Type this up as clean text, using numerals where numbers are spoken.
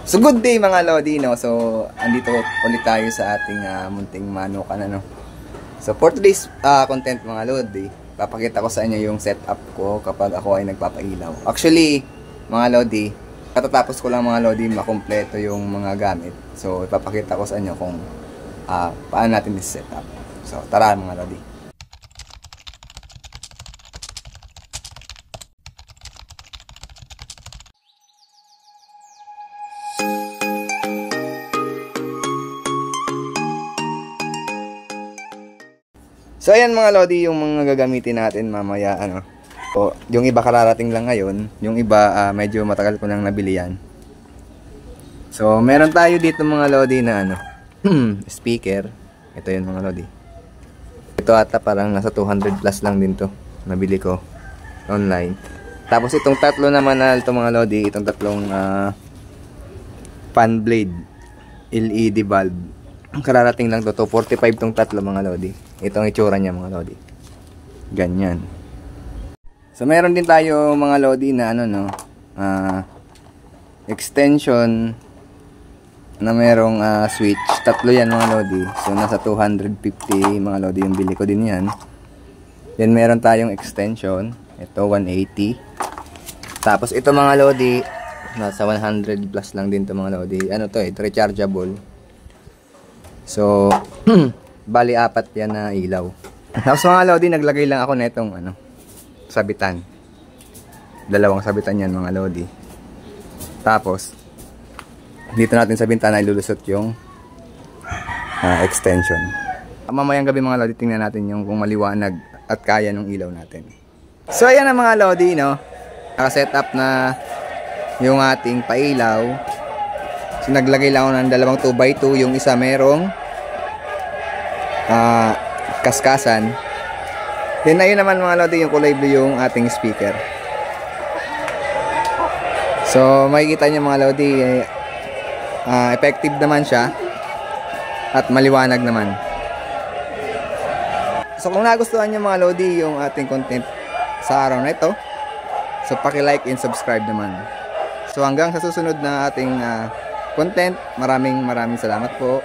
So good day mga Lodi, no? So andito ulit tayo sa ating munting manukan, ano? So for today's content mga Lodi, papakita ko sa inyo yung setup ko kapag ako ay nagpapailaw. Actually mga Lodi, katatapos ko lang mga Lodi makumpleto yung mga gamit. So ipapakita ko sa inyo kung paano natin i-setup. So tara mga Lodi. So ayan mga Lodi, yung mga gagamitin natin mamaya, ano. So, yung iba kararating lang ngayon, yung iba medyo matagal ko nang nabili yan. So meron tayo dito mga Lodi na ano, speaker. Ito yun mga Lodi. Ito ata parang nasa 200 plus lang din to. Nabili ko online. Tapos itong tatlo naman na ito mga Lodi, itong tatlong fan blade LED bulb. Kararating lang to, 45 tong tatlo mga Lodi. Itong itsura niya mga Lodi. Ganyan. So meron din tayo mga Lodi na ano no, extension na merong switch. Tatlo yan mga Lodi. So nasa 250 mga Lodi yung bili ko din yan. Then meron tayong extension. Ito 180. Tapos ito mga Lodi, nasa 100 plus lang din to mga Lodi. Ano to rechargeable. So bali apat yan na ilaw. Tapos mga Lodi, naglagay lang ako netong ano, sabitan. Dalawang sabitan yan mga Lodi. Tapos dito natin sa bintana ilulusot yung extension. Mamayang gabi mga Lodi, tingnan natin yung kung maliwanag at kaya ng ilaw natin. So ayan na mga Lodi, no. Naka-set up na yung ating pailaw. So naglagay lang ako ng dalawang 2x2, yung isa merong kaskasan. Then ayun naman mga Lodi, yung kulay blue yung ating speaker. So makikita nyo mga Lodi, effective naman siya at maliwanag naman. So kung nagustuhan nyo mga Lodi yung ating content sa araw na ito, so paki-like and subscribe naman. So hanggang sa susunod na ating content, maraming salamat po.